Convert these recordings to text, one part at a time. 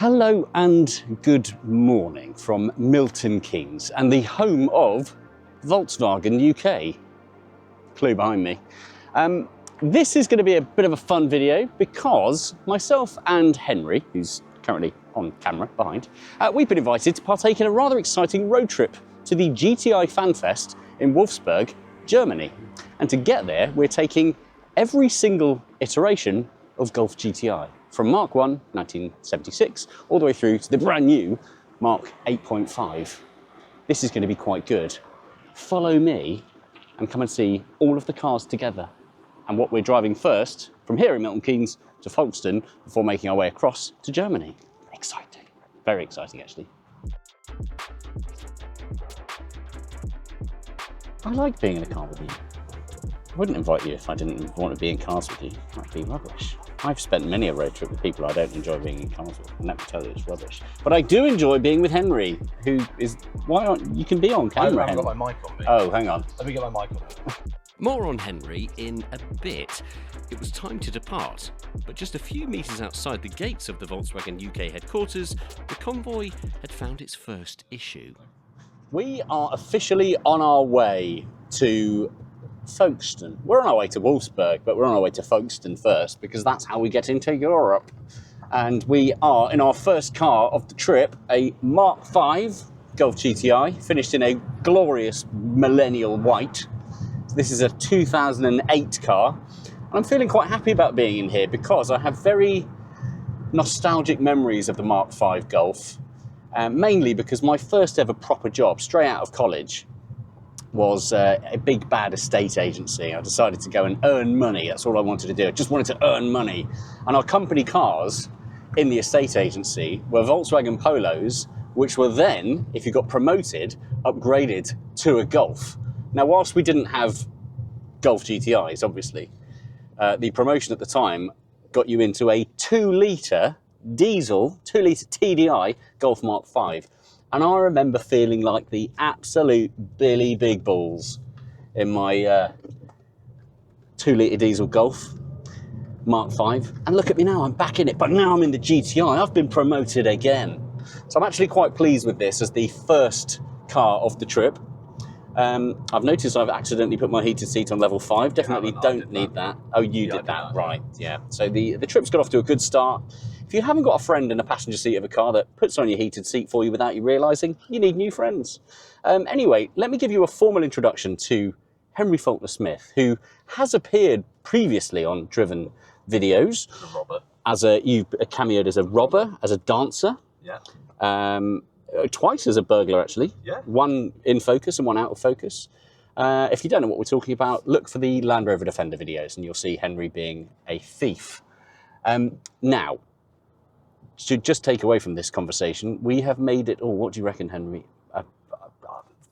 Hello and good morning from Milton Keynes and the home of Volkswagen UK. Clue behind me. This is going to be a bit of a fun video because myself and Henry, who's currently on camera behind, we've been invited to partake in a rather exciting road trip to the GTI Fan Fest in Wolfsburg, Germany. And to get there, we're taking every single iteration of Golf GTI. From Mark 1, 1976, all the way through to the brand new Mark 8.5. This is going to be quite good. Follow me and come and see all of the cars together and what we're driving first from here in Milton Keynes to Folkestone before making our way across to Germany. Exciting. Very exciting, actually. I like being in a car with you. I wouldn't invite you if I didn't want to be in cars with you. That'd be rubbish. I've spent many a road trip with people I don't enjoy being in cars with, and let me tell you, it's rubbish. But I do enjoy being with Henry, who is, why aren't you can be on camera? I haven't got my mic on me. Oh, hang on. Let me get my mic on. More on Henry in a bit. It was time to depart, but just a few metres outside the gates of the Volkswagen UK headquarters, the convoy had found its first issue. We are officially on our way to Folkestone. We're on our way to Wolfsburg, but we're on our way to Folkestone first because that's how we get into Europe. And we are in our first car of the trip, a Mark 5 Golf GTI, finished in a glorious millennial white. This is a 2008 car, and I'm feeling quite happy about being in here because I have very nostalgic memories of the Mark 5 Golf, mainly because my first ever proper job straight out of college was a big bad estate agency. I decided to go and earn money. That's all I wanted to do. I just wanted to earn money. And our company cars in the estate agency were Volkswagen Polos, which were then, if you got promoted, upgraded to a Golf. Now, whilst we didn't have Golf GTIs, obviously, the promotion at the time got you into a 2-litre diesel, 2-litre TDI Golf Mark 5. And I remember feeling like the absolute Billy Big Balls in my 2-litre diesel Golf Mark 5. And look at me now, I'm back in it, but now I'm in the GTI. I've been promoted again. So I'm actually quite pleased with this as the first car of the trip. I've noticed I've accidentally put my heated seat on level 5. Definitely don't need that. Oh, you did that, right. Yeah. So the trip's got off to a good start. If you haven't got a friend in the passenger seat of a car that puts on your heated seat for you without you realising, you need new friends. Anyway, let me give you a formal introduction to Henry Faulkner-Smith, who has appeared previously on Driven videos. The robber. You cameoed as a robber, as a dancer. Yeah. Twice as a burglar, actually. Yeah. One in focus and one out of focus. If you don't know what we're talking about, look for the Land Rover Defender videos and you'll see Henry being a thief. Now, to just take away from this conversation, we have made it, what do you reckon, Henry?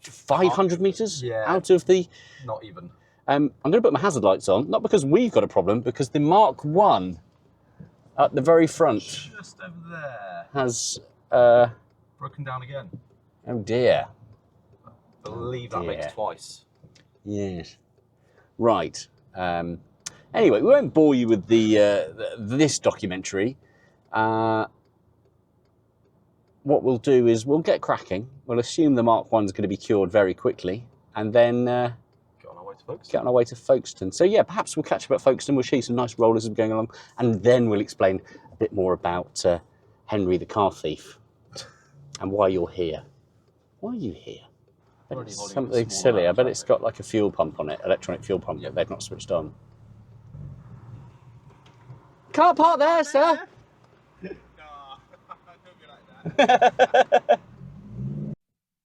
500 metres out of the... Not even. I'm going to put my hazard lights on, not because we've got a problem, because the Mark 1 at the very front just over there has... broken down again. Oh dear. I believe that makes twice. Yes. Right. Anyway, we won't bore you with this documentary. What we'll do is we'll get cracking. We'll assume the Mark 1's going to be cured very quickly, and then get on our way to Folkestone. Get on our way to Folkestone. So yeah, perhaps we'll catch up at Folkestone. We'll show you some nice rollers as we're going along, and then we'll explain a bit more about Henry the car thief and why you're here. Why are you here? I bet it's something silly. I bet it's got like a fuel pump on it, electronic fuel pump that they've not switched on. Car park there, sir.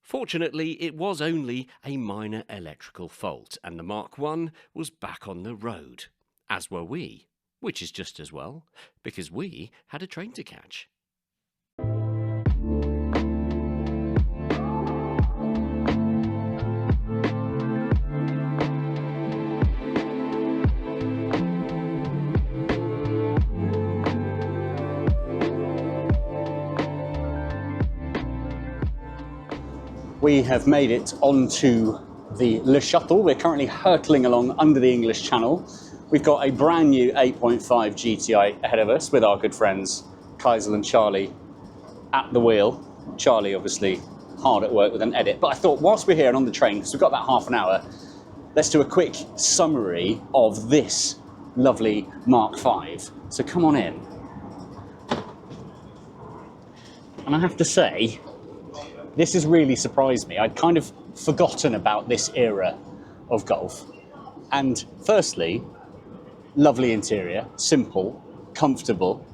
Fortunately, it was only a minor electrical fault, and the Mark 1 was back on the road. As were we, which is just as well, because we had a train to catch. We have made it onto the Le Shuttle. We're currently hurtling along under the English Channel. We've got a brand new 8.5 GTI ahead of us with our good friends Khyzyl and Charlie at the wheel. Charlie, obviously, hard at work with an edit. But I thought, whilst we're here and on the train, because we've got about half an hour, let's do a quick summary of this lovely Mark V. So come on in. And I have to say, this has really surprised me. I'd kind of forgotten about this era of Golf. And firstly, lovely interior, simple, comfortable.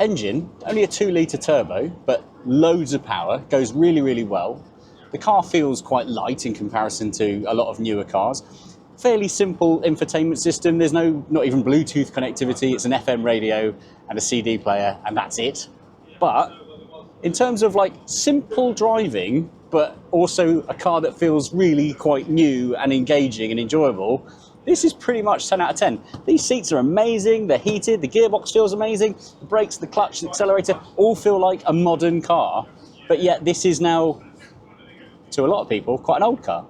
Engine, only a 2-litre turbo, but loads of power, goes really, really well. The car feels quite light in comparison to a lot of newer cars. Fairly simple infotainment system. There's not even Bluetooth connectivity. It's an FM radio and a CD player, and that's it. But in terms of like simple driving, but also a car that feels really quite new and engaging and enjoyable, this is pretty much 10 out of 10. These seats are amazing, they're heated, the gearbox feels amazing, the brakes, the clutch, the accelerator, all feel like a modern car, but yet this is now, to a lot of people, quite an old car.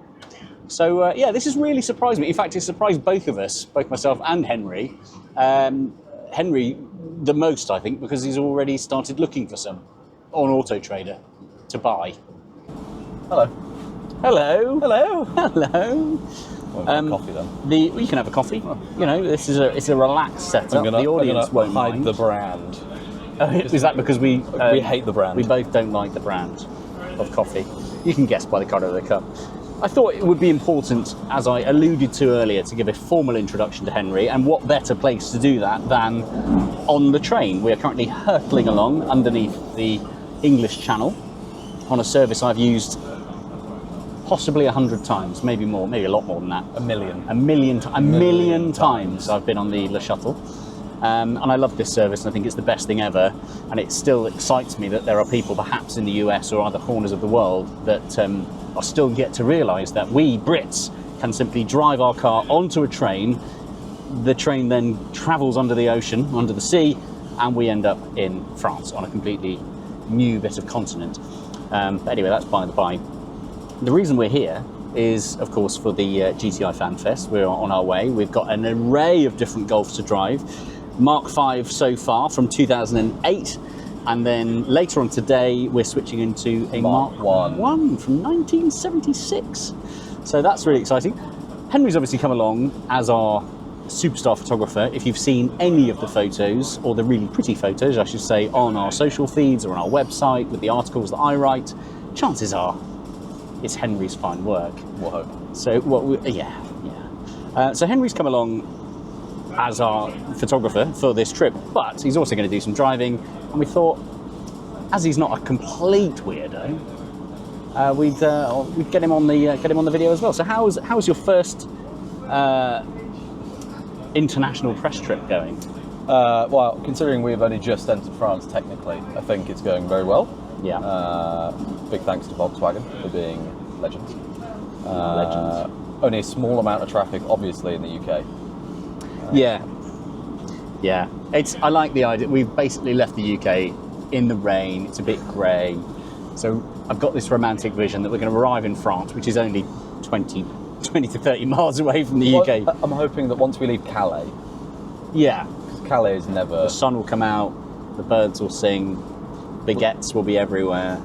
So yeah, this has really surprised me. In fact, it surprised both of us, both myself and Henry. Henry the most, I think, because he's already started looking for some on Auto Trader to buy. Hello. Hello. Hello. Hello. Coffee then. You can have a coffee. You know, it's a relaxed setup. The audience won't hide mind. the brand. Is that because we hate the brand? We both don't like the brand of coffee. You can guess by the colour of the cup. I thought it would be important, as I alluded to earlier, to give a formal introduction to Henry, and what better place to do that than on the train. We are currently hurtling along underneath the English Channel on a service I've used possibly 100 times, maybe more, maybe a lot more than that. A million. A million times I've been on the Le Shuttle. And I love this service, and I think it's the best thing ever. And it still excites me that there are people, perhaps in the US or other corners of the world, that are still yet to realise that we Brits can simply drive our car onto a train. The train then travels under the ocean, under the sea, and we end up in France on a completely new bit of continent. But anyway, that's by the by. The reason we're here is, of course, for the GTI Fan Fest. We're on our way. We've got an array of different Golfs to drive. Mark V so far from 2008, and then later on today we're switching into a Mark I from 1976. So that's really exciting. Henry's obviously come along as our superstar photographer. If you've seen any of the photos, or the really pretty photos, I should say, on our social feeds or on our website with the articles that I write, chances are it's Henry's fine work. We'll hope. So so Henry's come along as our photographer for this trip, but he's also going to do some driving, and we thought, as he's not a complete weirdo, we'd get him on the video as well. So how's your first international press trip going? Well, considering we've only just entered France, technically, I think it's going very well. Yeah. Big thanks to Volkswagen for being legends. Legends. Only a small amount of traffic, obviously, in the UK. Yeah. I like the idea. We've basically left the UK in the rain. It's a bit grey. So I've got this romantic vision that we're going to arrive in France, which is only 20 to 30 miles away from the UK. I'm hoping that once we leave Calais. Yeah. Calais is never... The sun will come out, the birds will sing, baguettes will be everywhere.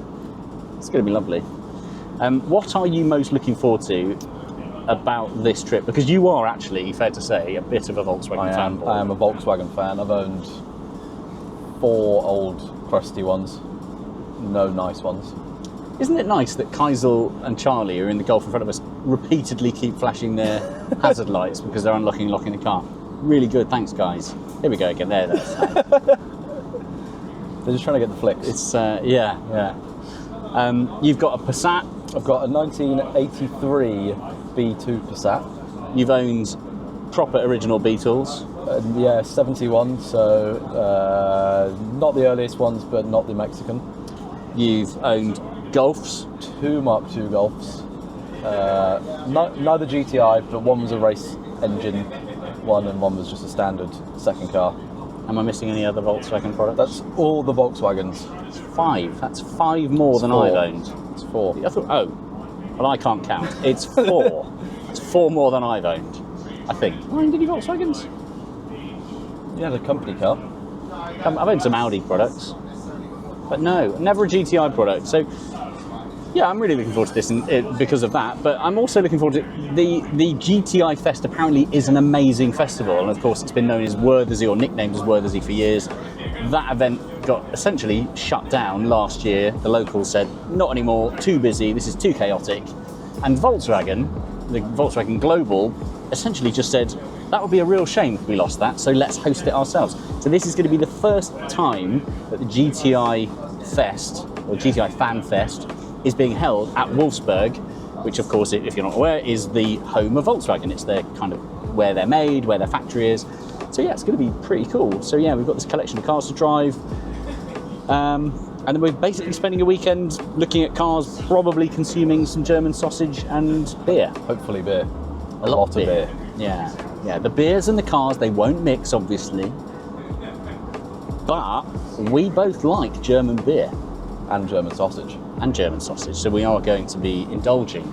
It's going to be lovely. What are you most looking forward to about this trip? Because you are actually, fair to say, a bit of a Volkswagen fan. I am a Volkswagen fan. I've owned 4 old crusty ones, no nice ones. Isn't it nice that Khyzyl and Charlie, who are in the Golf in front of us, repeatedly keep flashing their hazard lights because they're unlocking and locking the car? Really good, thanks guys. Here we go again, there. They're just trying to get the flicks. It's, yeah. You've got a Passat. I've got a 1983 B2 Passat. You've owned proper original Beetles. Yeah, 71, so not the earliest ones, but not the Mexican. You've owned Golfs. 2 Mark II Golfs. Neither GTI, but one was a race engine one and one was just a standard second car. Am I missing any other Volkswagen products? That's all the Volkswagens. It's 5. That's 5 more than I've owned. It's 4. I thought, well, I can't count. It's 4. It's 4 more than I've owned, I think. Have I owned any Volkswagens? You had a company car. I've owned some Audi products. But no, never a GTI product. So yeah, I'm really looking forward to this because of that. But I'm also looking forward to the GTI Fest. Apparently, is an amazing festival, and of course, it's been known as Worthersy or nicknamed as Worthersy for years. That event got essentially shut down last year. The locals said, "Not anymore. Too busy. This is too chaotic." And Volkswagen, the Volkswagen Global, essentially just said, "That would be a real shame if we lost that. So let's host it ourselves." So this is going to be the first time that the GTI Fest or GTI Fan Fest is being held at Wolfsburg, which of course, if you're not aware, is the home of Volkswagen. It's their kind of where they're made, where their factory is. So yeah, it's going to be pretty cool. So yeah, we've got this collection of cars to drive. And then we're basically spending a weekend looking at cars, probably consuming some German sausage and beer. Hopefully beer. A lot of beer. Yeah. The beers and the cars, they won't mix, obviously. But we both like German beer. And German sausage. So we are going to be indulging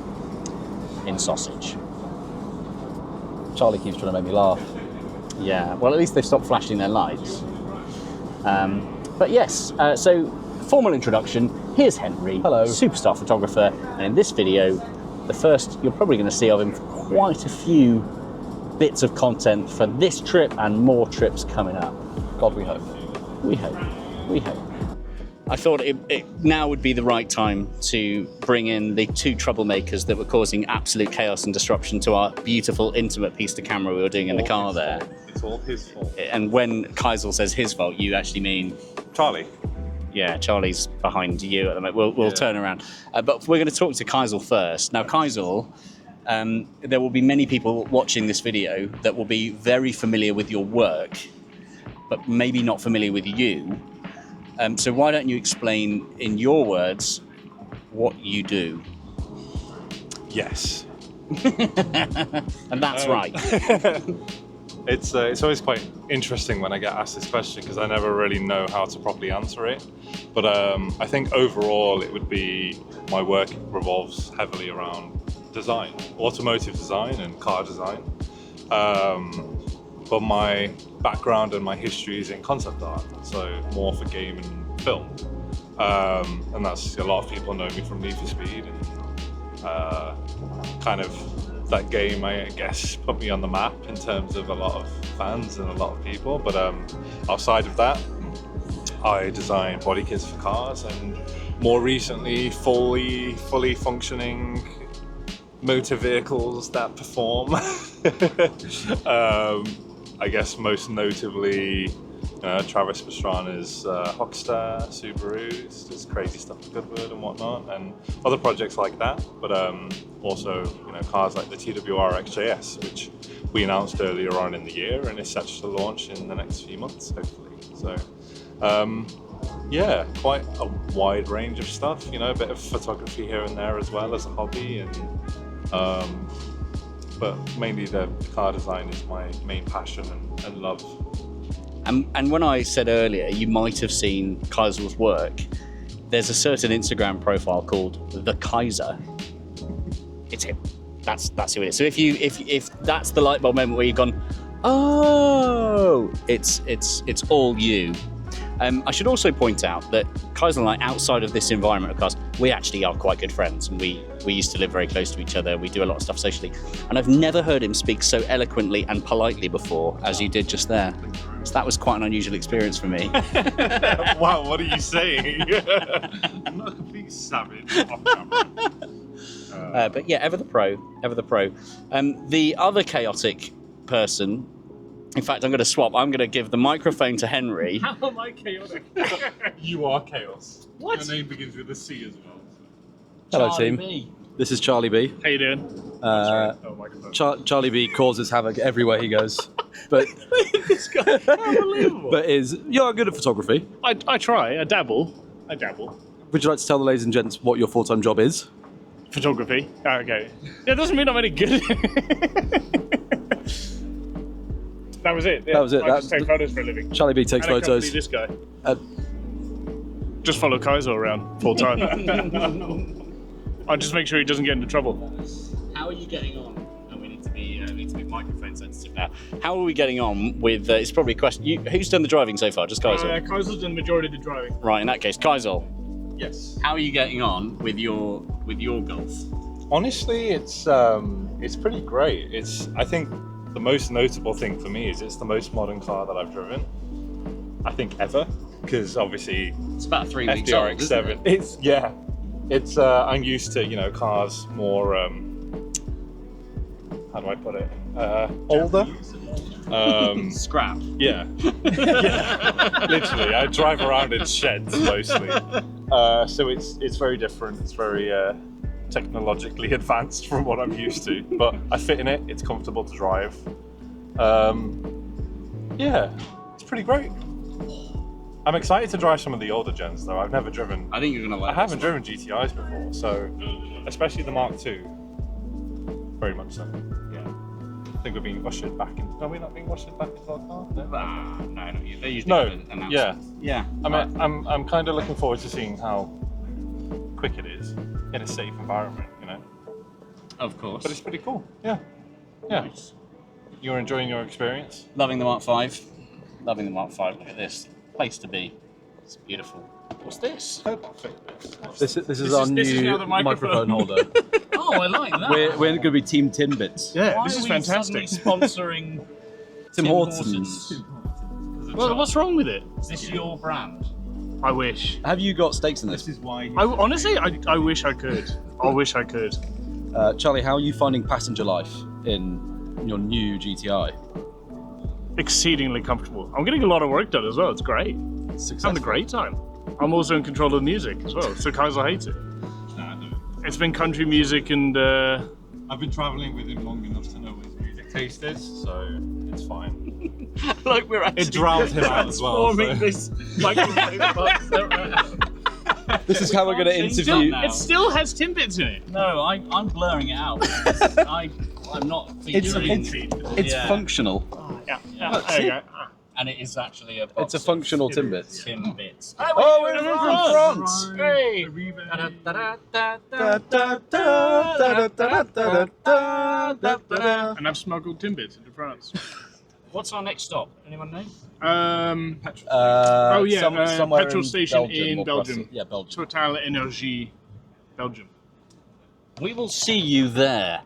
in sausage. Charlie keeps trying to make me laugh. Yeah, well, at least they've stopped flashing their lights. But yes, so formal introduction. Here's Henry. Hello. Superstar photographer. And in this video, the first you're probably going to see of him for quite a few bits of content for this trip and more trips coming up. God, we hope. We hope. I thought it now would be the right time to bring in the two troublemakers that were causing absolute chaos and disruption to our beautiful, intimate piece to camera we were doing in the car there. It's all his fault. And when Khyzyl says his fault, you actually mean... Charlie. Yeah, Charlie's behind you at the moment. We'll turn around. But we're going to talk to Khyzyl first. Now, Khyzyl, there will be many people watching this video that will be very familiar with your work, but maybe not familiar with you. So why don't you explain in your words what you do? Yes. And that's right. It's always quite interesting when I get asked this question because I never really know how to properly answer it. But I think overall it would be my work revolves heavily around design, automotive design and car design. But my background and my history is in concept art, so more for game and film. And that's a lot of people know me from Need for Speed, and kind of that game, I guess, put me on the map in terms of a lot of fans and a lot of people. But outside of that, I design body kits for cars, and more recently, fully functioning motor vehicles that perform. I guess most notably Travis Pastrana's Hockstar, Subarus, there's crazy stuff with Goodwood and whatnot, and other projects like that. But also, cars like the TWR XJS, which we announced earlier on in the year and is set to launch in the next few months, hopefully. So, yeah, quite a wide range of stuff. A bit of photography here and there as well as a hobby, and but mainly the car design is my main passion and love. And when I said earlier, you might have seen Khyzyl's work. There's a certain Instagram profile called the Khyzyl. It's him. That's who it is. So if that's the light bulb moment where you've gone, oh, it's all you. I should also point out that Khyzyl and I, outside of this environment of cars, we actually are quite good friends, and we used to live very close to each other. We do a lot of stuff socially, and I've never heard him speak so eloquently and politely before as you did just there. So that was quite an unusual experience for me. Wow, what are you saying? I'm not a complete savage off camera. But yeah, ever the pro. The other chaotic person, in fact, I'm going to swap. I'm going to give the microphone to Henry. How am I chaotic? You are chaos. What? Your name begins with a C as well. Hello, Charlie team. B. This is Charlie B. How you doing? Charlie B causes havoc everywhere he goes. But This guy, unbelievable. but you're good at photography. I try. I dabble. Would you like to tell the ladies and gents what your full-time job is? Photography. Okay. That doesn't mean I'm any good. That was it. Yeah. That was it. I just take photos for a living. Charlie B takes And photos. This guy. Uh, Just follow Khyzyl around full time. I'll just make sure he doesn't get into trouble. How are you getting on? And we need to be microphone representative now. How are we getting on with? It's probably a question. Who's done the driving so far? Just Khyzyl. Khyzyl's done the majority of the driving. Right. In that case, Khyzyl. Yes. How are you getting on with your Golf? Honestly, it's pretty great. I think the most notable thing for me is it's the most modern car that I've driven, I think, ever. Because obviously It's about 3 weeks old, FDRX7. isn't it? It's I'm used to cars more how do I put it, older. Scrap. Yeah. Yeah. Literally, I drive around in sheds mostly. So it's very different. It's very technologically advanced from what I'm used to. But I fit in it. It's comfortable to drive. Yeah, it's pretty great. I'm excited to drive some of the older gens though. I've never driven. I think you're gonna like. I haven't driven GTIs before, so especially the Mark II. Very much so. Yeah. I think we're being ushered back in. Are we not being ushered back into our car? No. No, not yet. They usually No. do an announcement. Yeah. Yeah. I'm kind of looking forward to seeing how quick it is in a safe environment, Of course. But it's pretty cool. Yeah. Yeah. Nice. You're enjoying your experience? Loving the Mark V. Loving the Mark V. Look at this. Place to be. It's beautiful. What's this? This is our new now the microphone. holder. Oh, I like that. we're going to be Team Timbits. Yeah, Why this is are we fantastic. suddenly sponsoring Tim Hortons. Well, what's wrong with it? Is this your brand? I wish. Have you got stakes in this? Honestly, I wish I could. I wish I could. Charlie, how are you finding passenger life in your new GTI? Exceedingly comfortable. I'm getting a lot of work done as well. It's great. Successful. Having a great time. I'm also in control of the music as well, so Khyzyl hates it. It's been country music and I've been traveling with him long enough to know what his music taste is, so it's fine. Like we're actually It drowns him out as well. transforming this microphone box around. This is how we're going to interview. it still has Timbits in it. No, I'm blurring it out. I'm not featuring. It's functional. Yeah, there you go. And it is actually a box It's a functional Timbits. Timbits. Oh, we're from France! Hey! And I've smuggled Timbits into France. What's our next stop? Anyone know? Somewhere petrol in station Belgium in or Belgium. Brussels. Yeah, Belgium. Total Energie, Belgium. We will see you there.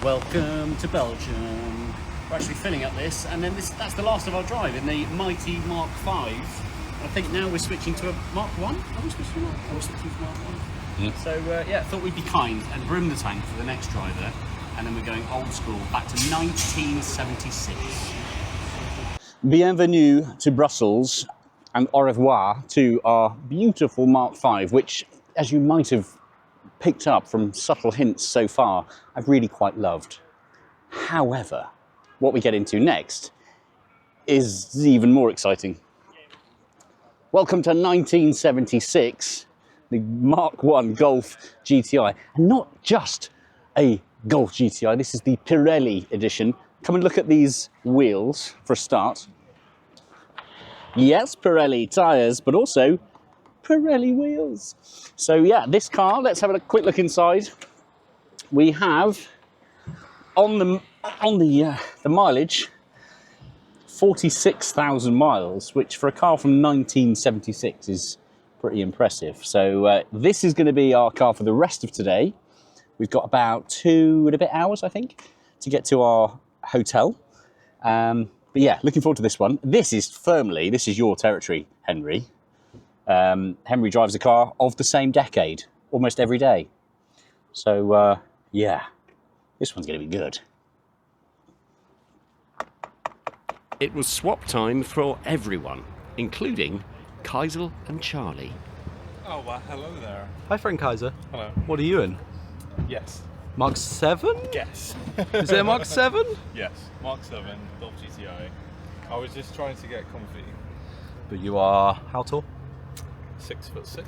Welcome to Belgium. We're actually filling up this, and then that's the last of our drive in the mighty Mark V. I think now we're switching to a Mark 1. Are we switching to Mark? Are we switching to Mark 1? Yeah. So thought we'd be kind and room the tank for the next driver, and then we're going old school back to 1976. Bienvenue to Brussels, and au revoir to our beautiful Mark V, which, as you might have picked up from subtle hints so far, I've really quite loved. However, what we get into next is even more exciting. Welcome to 1976, the Mark I Golf GTI. And not just a Golf GTI, this is the Pirelli edition. Come and look at these wheels for a start. Yes, Pirelli tyres, but also Pirelli wheels. So yeah, this car, let's have a quick look inside. We have on the mileage 46,000 miles, which for a car from 1976 is pretty impressive. So this is going to be our car for the rest of today. We've got about 2 and a bit hours, I think, to get to our hotel. But yeah, looking forward to this one. This is your territory, Henry. Henry drives a car of the same decade almost every day. So yeah, this one's going to be good. It was swap time for everyone, including Khyzyl and Charlie. Oh, well, hello there. Hi, friend Khyzyl. Hello. What are you in? Yes. Mark 7? Yes. Is it a Mark 7? Yes. Mark 7, Golf GTI. I was just trying to get comfy. But you are how tall? 6'6".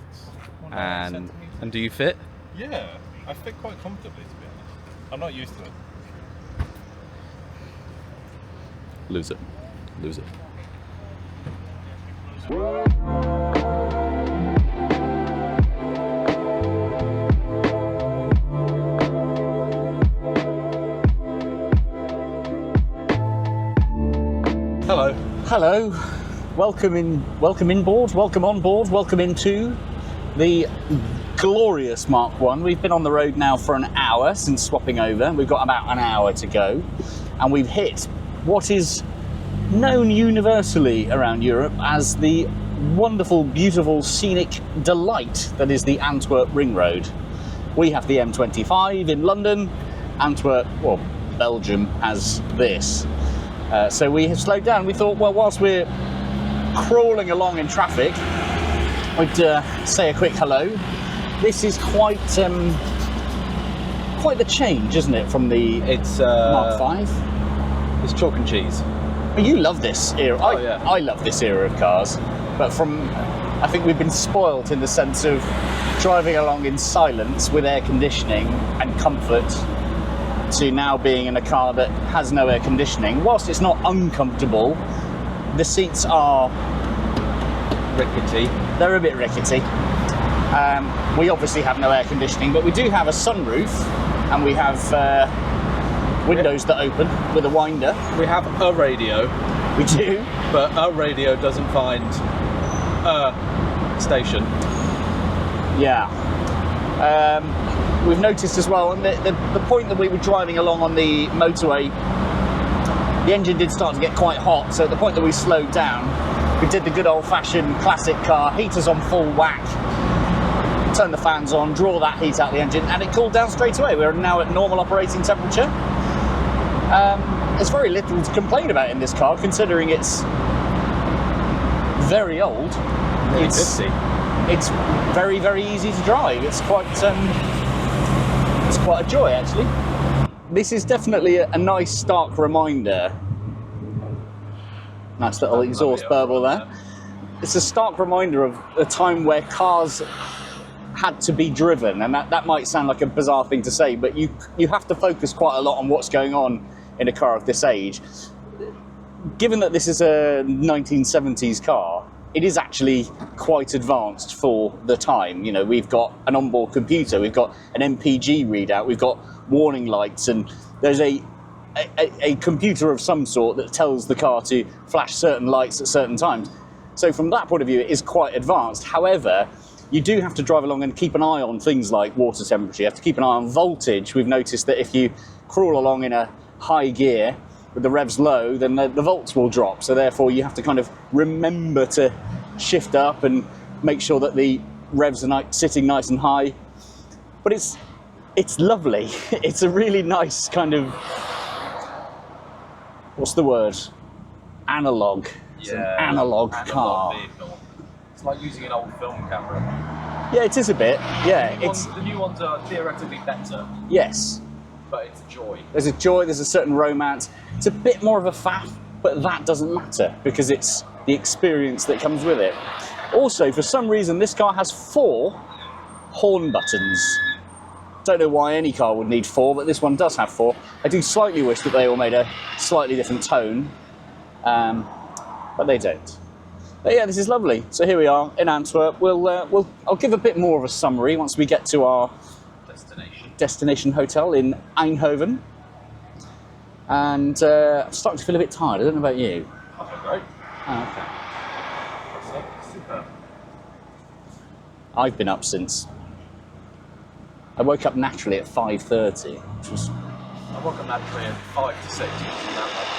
And do you fit? Yeah, I fit quite comfortably, to be honest. I'm not used to it. Lose it. Hello. Hello, welcome on board, welcome into the glorious Mark 1. We've been on the road now for an hour since swapping over. We've got about an hour to go, and we've hit what is known universally around Europe as the wonderful, beautiful, scenic delight that is the Antwerp Ring Road. We have the M25 in London. Antwerp, well, Belgium has this. So we have slowed down. We thought, well, whilst we're crawling along in traffic, I'd say a quick hello. This is quite the change, isn't it, from the Mark 5? It's chalk and cheese. But you love this era. Oh, yeah. I love this era of cars, but I think we've been spoilt in the sense of driving along in silence with air conditioning and comfort, to now being in a car that has no air conditioning. Whilst it's not uncomfortable, the seats are Rickety. they're a bit rickety. We obviously have no air conditioning, but we do have a sunroof, and we have windows that open with a winder. We have a radio, We do. but a radio doesn't find a station. Yeah. We've noticed as well, and the point that we were driving along on the motorway, the engine did start to get quite hot, so at the point that we slowed down, we did the good old-fashioned classic car, heaters on full whack, turn the fans on, draw that heat out the engine, and it cooled down straight away. We're now at normal operating temperature. There's very little to complain about in this car, considering it's very old. It's 50. It's very, very easy to drive. It's quite a joy, actually. This is definitely a nice, stark reminder. Nice little exhaust burble there. It's a stark reminder of a time where cars had to be driven, and that might sound like a bizarre thing to say, but you have to focus quite a lot on what's going on in a car of this age. Given that this is a 1970s car, it is actually quite advanced for the time. You know, we've got an onboard computer, we've got an MPG readout, we've got warning lights, and there's a computer of some sort that tells the car to flash certain lights at certain times. So from that point of view, it is quite advanced. However, you do have to drive along and keep an eye on things like water temperature. You have to keep an eye on voltage. We've noticed that if you crawl along in a high gear with the revs low, then the volts will drop. So therefore you have to kind of remember to shift up and make sure that the revs are sitting nice and high. But it's lovely. It's a really nice kind of, what's the word? Analog. It's an analog car. Vehicle. It's like using an old film camera. Yeah, it is a bit. Yeah, The new ones are theoretically better, yes. but it's a joy. There's a joy, there's a certain romance. It's a bit more of a faff, but that doesn't matter because it's the experience that comes with it. Also, for some reason, this car has 4 horn buttons. Don't know why any car would need 4, but this one does have 4. I do slightly wish that they all made a slightly different tone, but they don't. But yeah, this is lovely. So here we are in Antwerp. I'll give a bit more of a summary once we get to our destination hotel in Eindhoven. And I'm starting to feel a bit tired. I don't know about you. I feel great. Oh, okay. Super. I've been up since. I woke up naturally at 5:30, which was. I woke up naturally at 5 to 6, which is that much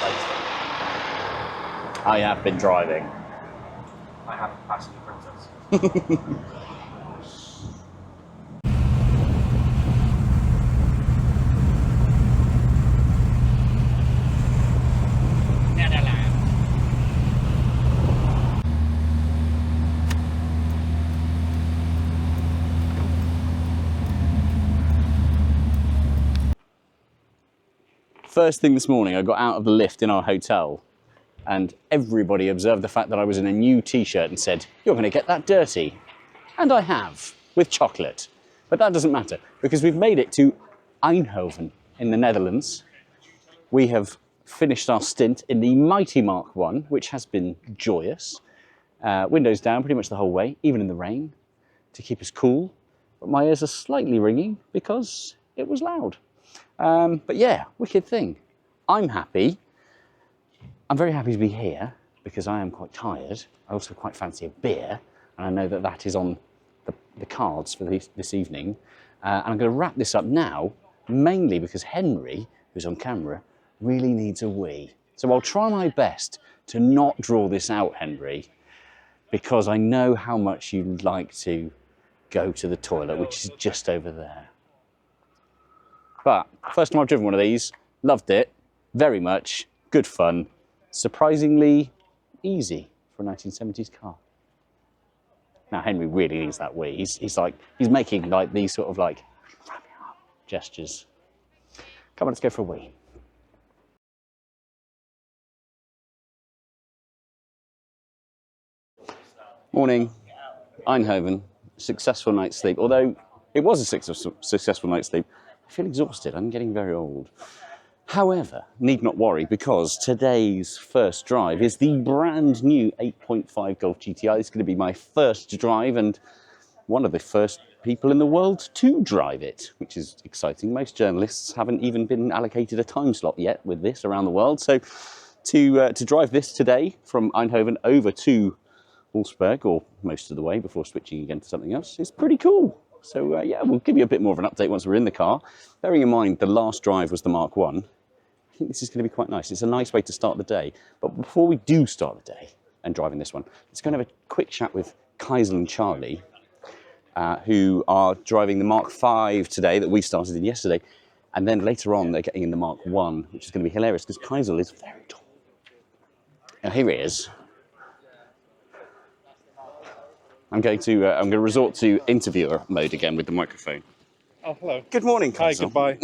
later. I have been driving. I have a passenger princess. First thing this morning, I got out of the lift in our hotel, and everybody observed the fact that I was in a new t-shirt and said, "You're going to get that dirty." And I have, with chocolate. But that doesn't matter, because we've made it to Eindhoven in the Netherlands. We have finished our stint in the mighty Mark 1, which has been joyous. Windows down pretty much the whole way, even in the rain, to keep us cool. But my ears are slightly ringing because it was loud. But yeah, wicked thing. I'm happy. I'm very happy to be here because I am quite tired. I also quite fancy a beer, and I know that that is on the cards for this evening. And I'm going to wrap this up now, mainly because Henry, who's on camera, really needs a wee. So I'll try my best to not draw this out, Henry, because I know how much you'd like to go to the toilet, which is just over there. But first time I've driven one of these, loved it very much, good fun, surprisingly easy for a 1970s car. Now Henry really needs that wee. He's making like these sort of like gestures. Come on, let's go for a wee. Morning, Eindhoven, successful night's sleep. Although it was a successful night's sleep, I feel exhausted, I'm getting very old. However, need not worry, because today's first drive is the brand new 8.5 Golf GTI. It's going to be my first drive and one of the first people in the world to drive it, which is exciting. Most journalists haven't even been allocated a time slot yet with this around the world. So to drive this today from Eindhoven over to Wolfsburg, or most of the way before switching again to something else, is pretty cool. So yeah, we'll give you a bit more of an update once we're in the car. Bearing in mind the last drive was the Mark 1, I think this is going to be quite nice. It's a nice way to start the day. But before we do start the day and driving this one, let's go and have a quick chat with Khyzyl and Charlie, who are driving the Mark 5 today that we started in yesterday. And then later on, they're getting in the Mark 1, which is going to be hilarious because Khyzyl is very tall. Now here he is. I'm going to resort to interviewer mode again with the microphone. Oh, hello. Good morning, Hi, Khyzyl. goodbye.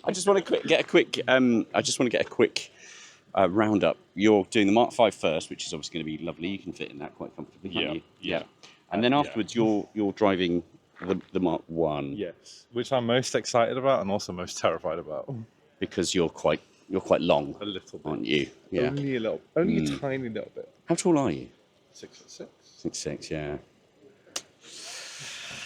I just want to get a quick roundup. You're doing the Mark 5 first, which is obviously going to be lovely. You can fit in that quite comfortably, can't you? Yeah. And then afterwards, you're driving the Mark 1. Yes, which I'm most excited about and also most terrified about. Because you're quite long. A little bit. Aren't you? Yeah. Only a tiny little bit. How tall are you? 6'6". 6'6", yeah.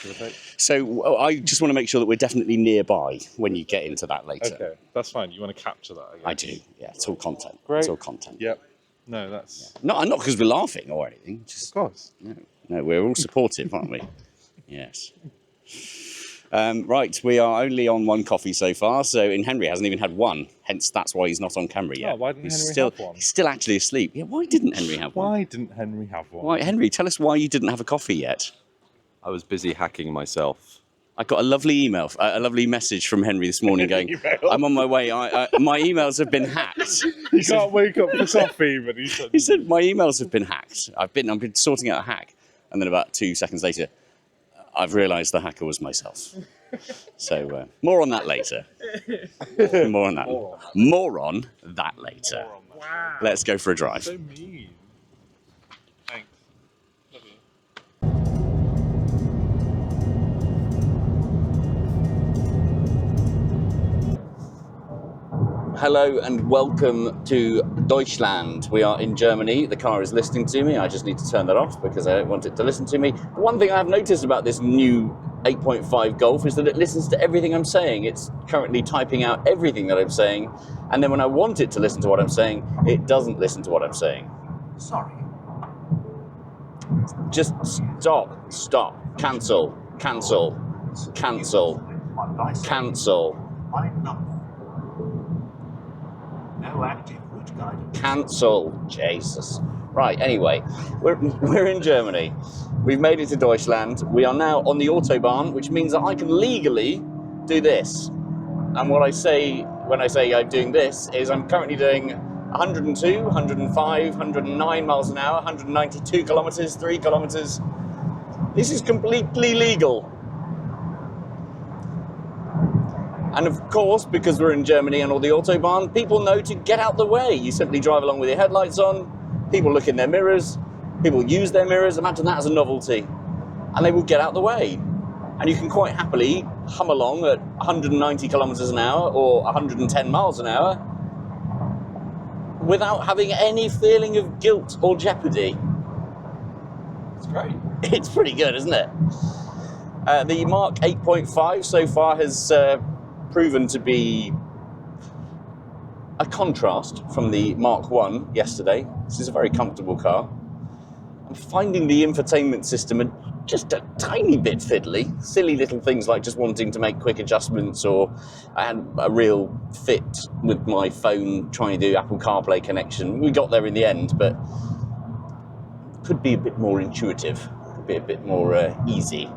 Give or take. So I just want to make sure that we're definitely nearby when you get into that later. Okay, that's fine. You want to capture that, I guess. I do, yeah. It's all content. Great. It's all content. Yep. No, that's... Not because we're laughing or anything. Just, Of course. no, we're all supportive, aren't we? Yes. Right, we are only on one coffee so far, and Henry hasn't even had one. Hence, that's why he's not on camera yet. Oh, why didn't Henry have one? He's still actually asleep. Yeah, why didn't Henry have one? Why didn't Henry have one? Why, Henry, tell us why you didn't have a coffee yet. I was busy hacking myself. I got a lovely email, a lovely message from Henry this morning going, I'm on my way, my emails have been hacked. You can't wake up for coffee, but He said, my emails have been hacked. I've been sorting out a hack. And then about 2 seconds later, I've realised the hacker was myself. So more on that later. More on that later. Wow. Let's go for a drive. So mean. Thanks. Love you. Hello and welcome to Deutschland. We are in Germany. The car is listening to me. I just need to turn that off because I don't want it to listen to me. One thing I have noticed about this new 8.5 Golf is that it listens to everything I'm saying. It's currently typing out everything that I'm saying, and then when I want it to listen to what I'm saying, it doesn't listen to what I'm saying. Sorry. Just stop, cancel. No active route guidance. Cancel. Jesus. Right, anyway, we're in Germany. We've made it to Deutschland. We are now on the Autobahn, which means that I can legally do this. And what I say when I say I'm doing this is I'm currently doing 102, 105, 109 miles an hour, 192 kilometers, 3 kilometers. This is completely legal. And of course, because we're in Germany and all the Autobahn, people know to get out the way. You simply drive along with your headlights on, people look in their mirrors, people use their mirrors, imagine that as a novelty. And they will get out the way. And you can quite happily hum along at 190 kilometers an hour or 110 miles an hour without having any feeling of guilt or jeopardy. It's great. It's pretty good, isn't it? The Mark 8.5 so far has proven to be a contrast from the Mark 1 yesterday. This is a very comfortable car. I'm finding the infotainment system just a tiny bit fiddly. Silly little things like just wanting to make quick adjustments, or I had a real fit with my phone trying to do Apple CarPlay connection. We got there in the end, but could be a bit more intuitive, could be a bit more easy.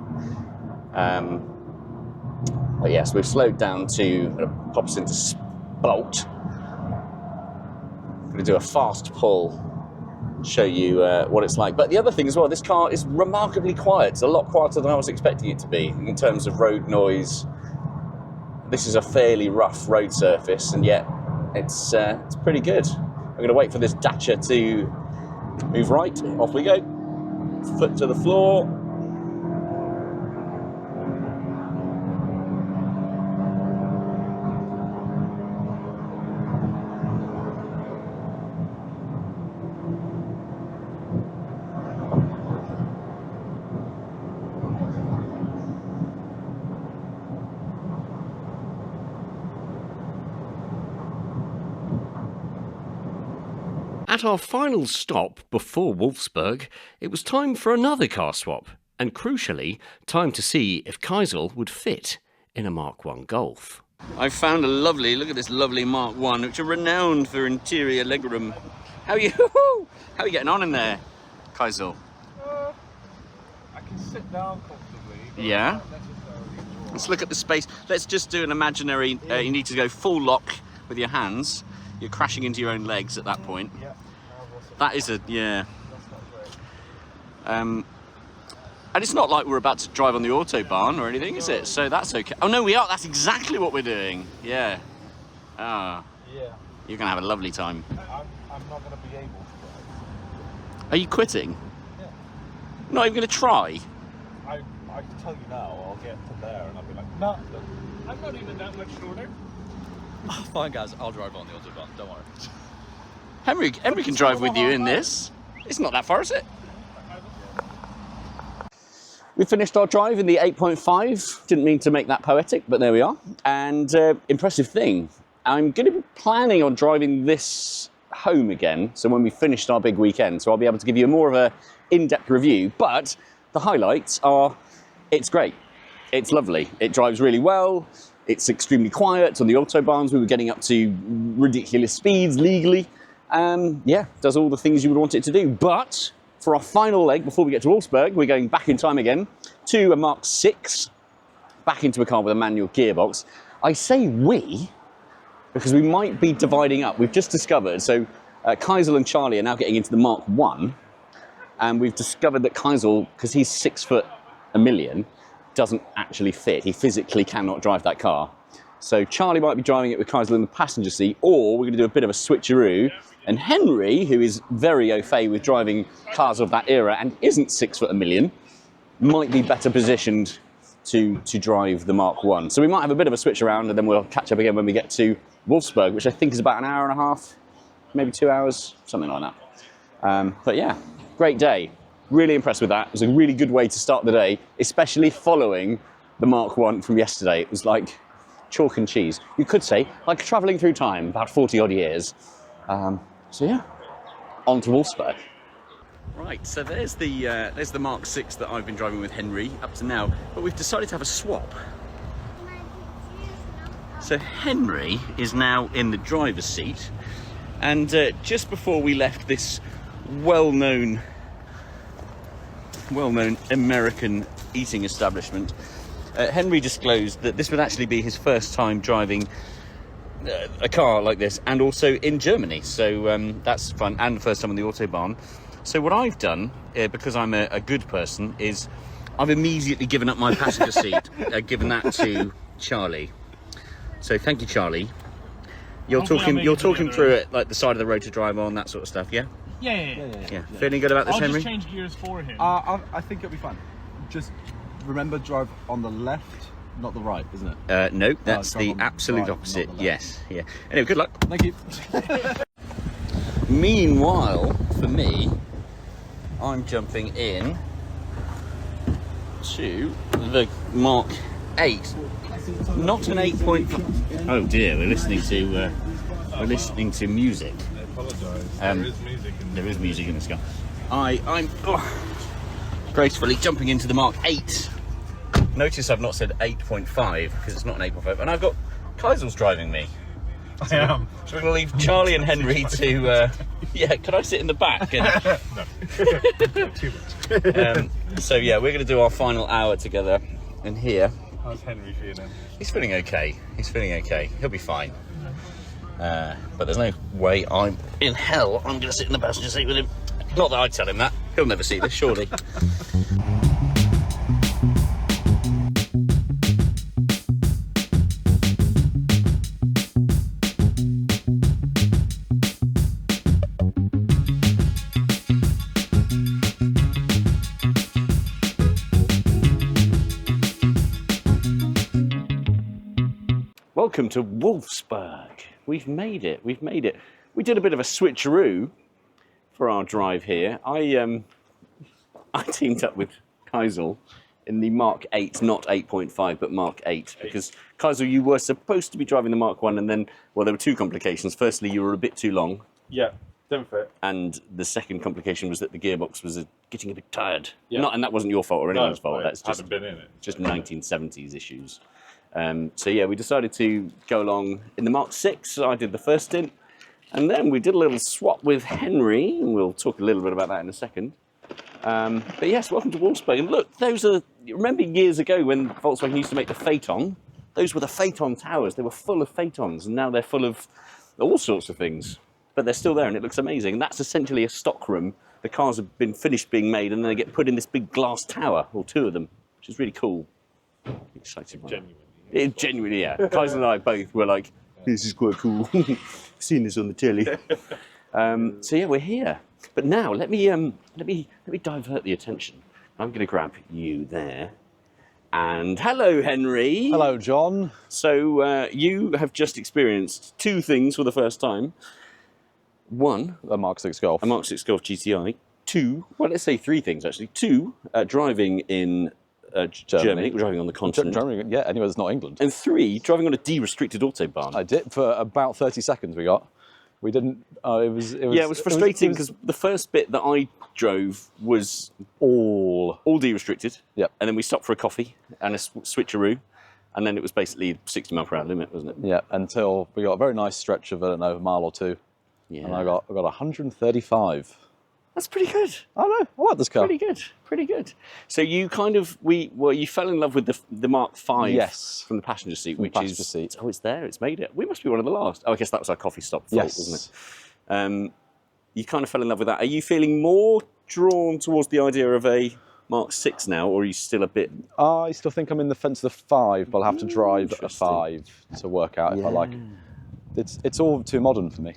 But yes, we've slowed down to pop us into Spalt. I'm going to do a fast pull, show you what it's like. But the other thing as well, this car is remarkably quiet. It's a lot quieter than I was expecting it to be in terms of road noise. This is a fairly rough road surface, and yet it's pretty good. I'm going to wait for this Dacia to move right. Off we go. Foot to the floor. At our final stop before Wolfsburg, it was time for another car swap, and crucially, time to see if Khyzyl would fit in a Mark 1 Golf. I found look at this lovely Mark 1, which are renowned for interior legroom. How are you getting on in there, Khyzyl? I can sit down comfortably. Yeah? Let's look at the space. Let's just do an imaginary, you need to go full lock with your hands. You're crashing into your own legs at that point. Yeah. That is yeah. And it's not like we're about to drive on the Autobahn or anything, is it? So that's okay. Oh no, we are. That's exactly what we're doing. Yeah. Ah. Yeah. You're gonna have a lovely time. I'm not gonna be able to drive. Are you quitting? Yeah. Not even gonna try? I can tell you now, I'll get to there and I'll be like, no. I'm not even that much shorter. Oh, fine guys, I'll drive on the Autobahn, don't worry. Henry can drive with you in this. It's not that far, is it? We finished our drive in the 8.5. Didn't mean to make that poetic, but there we are. And impressive thing, I'm going to be planning on driving this home again. So when we finished our big weekend, so I'll be able to give you more of a in-depth review. But the highlights are, it's great. It's lovely. It drives really well. It's extremely quiet. On the Autobahns, we were getting up to ridiculous speeds legally. Yeah, does all the things you would want it to do. But for our final leg, before we get to Wolfsburg, we're going back in time again to a Mark 6, back into a car with a manual gearbox. I say we, because we might be dividing up. We've just discovered, so Khyzyl and Charlie are now getting into the Mark 1, and we've discovered that Khyzyl, because he's 6'1", doesn't actually fit. He physically cannot drive that car. So Charlie might be driving it with Khyzyl in the passenger seat, or we're going to do a bit of a switcheroo. And Henry, who is very au fait with driving cars of that era and isn't 6'1", might be better positioned to drive the Mark 1. So we might have a bit of a switch around, and then we'll catch up again when we get to Wolfsburg, which I think is about an hour and a half, maybe 2 hours, something like that. But yeah, great day. Really impressed with that. It was a really good way to start the day, especially following the Mark 1 from yesterday. It was like chalk and cheese. You could say, like travelling through time, about 40 odd years. So yeah, on to Wolfsburg. Right, so there's the Mark 6 that I've been driving with Henry up to now, but we've decided to have a swap. So Henry is now in the driver's seat, and just before we left this well-known American eating establishment, Henry disclosed that this would actually be his first time driving a car like this, and also in Germany, so that's fun, and the first time on the Autobahn. So what I've done, because I'm a good person, is I've immediately given up my passenger seat, given that to Charlie. So thank you, Charlie. You're talking through it, like the side of the road to drive on, that sort of stuff, yeah? Yeah. Feeling good about this, Henry? I'll just change gears for him. I think it'll be fun. Just remember, drive on the left, not the right, isn't it? No, that's the absolute right, opposite. not the Yes, yeah. Anyway, good luck. Thank you. Meanwhile, for me, I'm jumping in to the Mark 8. Not an 8.5. Oh dear, we're listening to We're listening to music. I apologise. There is music in this car. I'm gracefully jumping into the Mark 8. Notice I've not said 8.5 because it's not an 8.5, and I've got Khyzyl's driving me. I am. So we're going to leave Charlie and Henry to. Yeah, can I sit in the back? And, No. Too much. so yeah, we're going to do our final hour together in here. How's Henry feeling? He's feeling okay. He's feeling okay. He'll be fine. But there's no way I'm in hell. I'm going to sit in the passenger seat with him. Not that I'd tell him that. He'll never see this, surely. Welcome to Wolfsburg. We've made it. We've made it. We did a bit of a switcheroo for our drive here. I teamed up with Khyzyl in the Mark 8, not 8.5, but Mark 8, because Khyzyl, you were supposed to be driving the Mark 1, and then, well, there were two complications. Firstly, you were a bit too long, Yeah, didn't fit. and the second complication was that the gearbox was getting a bit tired. Yeah. And that wasn't your fault or anyone's fault. I That's just haven't been in it. just 1970s issues. So yeah, we decided to go along in the Mark 6. I did the first stint, and then we did a little swap with Henry, and we'll talk a little bit about that in a second. But yes, welcome to Wolfsburg. And look, those are, remember years ago when Volkswagen used to make the Phaeton? Those were the Phaeton towers. They were full of Phaetons, and now they're full of all sorts of things. But they're still there, and it looks amazing. And that's essentially a stock room. The cars have been finished being made, and then they get put in this big glass tower, or two of them, which is really cool. Excited by that. Genuinely. It genuinely, yeah. Khyzyl and I both were like, this is quite cool. Seen this on the telly. So yeah, we're here. But now let me divert the attention. I'm going to grab you there. And hello, Henry. Hello, John. So you have just experienced two things for the first time. One, A Mark 6 Golf. a Mark 6 Golf GTI. Two, well, let's say three things actually. Two, driving in Germany, driving on the continent. Germany, yeah, anywhere that's not England. And three, driving on a de-restricted autobahn. I did for about 30 seconds. We didn't. It was. Yeah, it was frustrating because the first bit that I drove was all de-restricted. Yep. And then we stopped for a coffee and a switcheroo, and then it was basically 60 mile per hour limit, wasn't it? Yeah, until we got a very nice stretch of, I don't know, a mile or two, Yeah. and I got 135. That's pretty good. I don't know. I like this car. Pretty good. Pretty good. So you kind of you fell in love with the Mark 5 Yes. from the passenger seat, From the which passenger is seat. oh, it's there, it's made it. We must be one of the last. Oh, I guess that was our coffee stop fault, Yes. wasn't it? You kind of fell in love with that. Are you feeling more drawn towards the idea of a Mark 6 now, or are you still a bit? I still think I'm in the fence of the 5, but I'll have to drive a Interesting. 5 to work out if I like it. It's all too modern for me.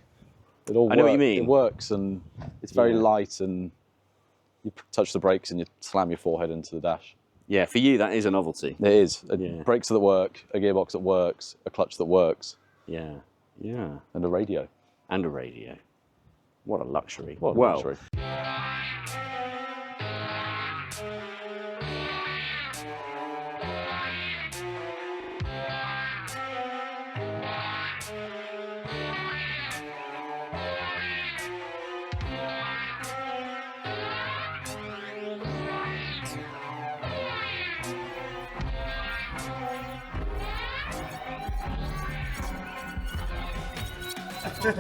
It all I know what you mean. It works, and it's very Yeah. light, and you touch the brakes and you slam your forehead into the dash. Yeah, for you that is a novelty. It is. Yeah. Brakes that work, a gearbox that works, a clutch that works, Yeah, yeah, and a radio. and a radio. What a luxury. What a well, luxury.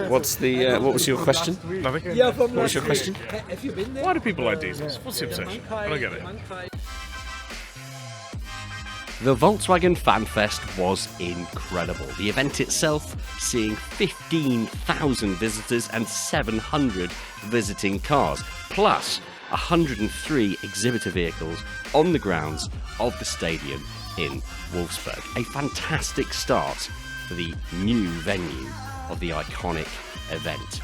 What's the? What was your question? Nothing? What was your question? Why do people like diesels? What's the obsession? I don't get it. The Volkswagen Fan Fest was incredible. The event itself seeing 15,000 visitors and 700 visiting cars, plus 103 exhibitor vehicles on the grounds of the stadium in Wolfsburg. A fantastic start for the new venue of the iconic event.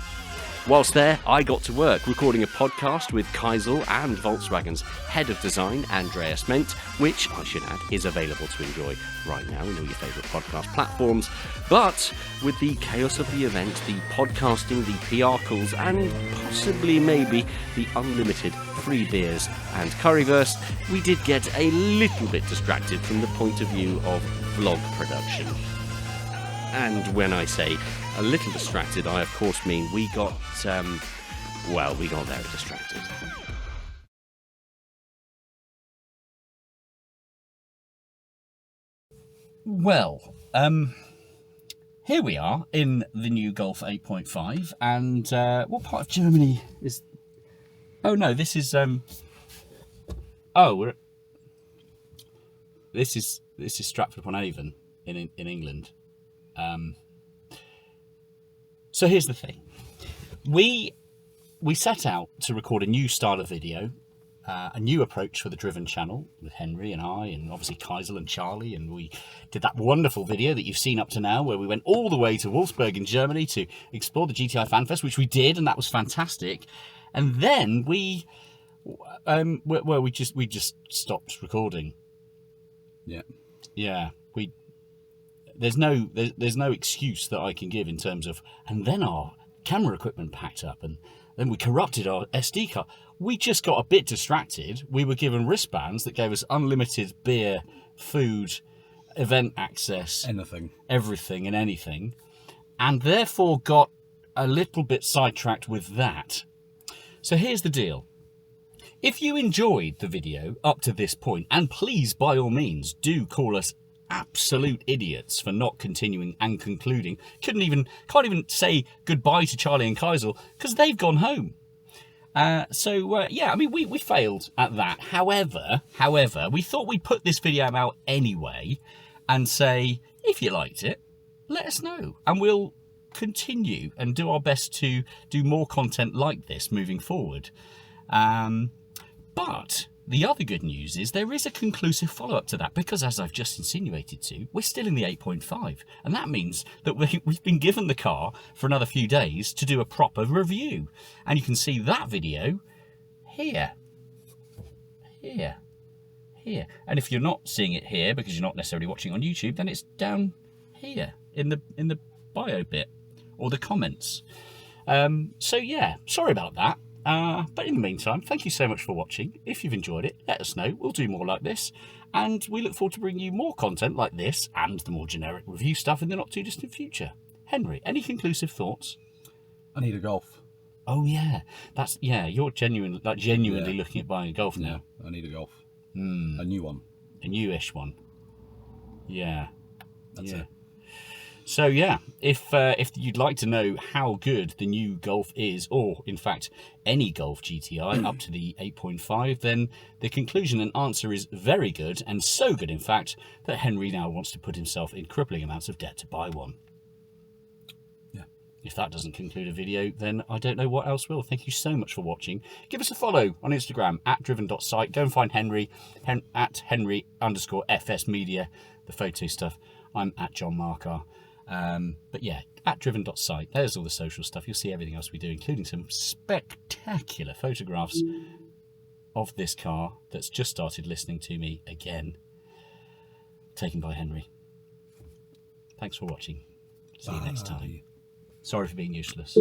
Whilst there, I got to work recording a podcast with Khyzyl and Volkswagen's head of design, Andreas Ment, which, I should add, is available to enjoy right now in all your favourite podcast platforms. But with the chaos of the event, the podcasting, the PR calls, and possibly maybe the unlimited free beers and currywurst, we did get a little bit distracted from the point of view of vlog production. And when I say a little distracted, I of course mean we got very distracted. Well, here we are in the new Golf 8.5, and what part of Germany is... Oh no, this is this is Stratford-upon-Avon in England. So here's the thing: we set out to record a new style of video, a new approach for the Driven channel with Henry and I, and obviously Khyzyl and Charlie, and we did that wonderful video that you've seen up to now, where we went all the way to Wolfsburg in Germany to explore the GTI Fan Fest, which we did, and that was fantastic. And then we just stopped recording. Yeah. There's no excuse that I can give in terms of, and then our camera equipment packed up, and then we corrupted our SD card. We just got a bit distracted. We were given wristbands that gave us unlimited beer, food, event access, everything and anything, and therefore got a little bit sidetracked with that. So here's the deal. If you enjoyed the video up to this point, and please, by all means, do call us absolute idiots for not continuing and concluding. Can't even say goodbye to Charlie and Khyzyl because they've gone home. Yeah, I mean, we failed at that. However, we thought we'd put this video out anyway and say, if you liked it, let us know, and we'll continue and do our best to do more content like this moving forward. But the other good news is there is a conclusive follow-up to that, because as I've just insinuated to, we're still in the 8.5, and that means that we've been given the car for another few days to do a proper review, and you can see that video here. And if you're not seeing it here because you're not necessarily watching on YouTube, then it's down here in the bio bit or the comments. So yeah, sorry about that. But in the meantime, thank you so much for watching. If you've enjoyed it, let us know. We'll do more like this, and we look forward to bringing you more content like this and the more generic review stuff in the not too distant future. Henry, any conclusive thoughts? I need a Golf. Oh yeah, you're genuinely looking at buying a Golf now. I need a Golf. A new one. A newish one. Yeah. That's it. So yeah, if you'd like to know how good the new Golf is, or in fact any Golf GTI up to the 8.5, then the conclusion and answer is very good, and so good in fact that Henry now wants to put himself in crippling amounts of debt to buy one. Yeah. If that doesn't conclude a video, then I don't know what else will. Thank you so much for watching. Give us a follow on Instagram @driven.site. Go and find Henry at Henry_FS Media, the photo stuff. I'm at John Marcar. But yeah, @driven.site, there's all the social stuff. You'll see everything else we do, including some spectacular photographs of this car that's just started listening to me again, taken by Henry. Thanks for watching. See you next time. Sorry for being useless.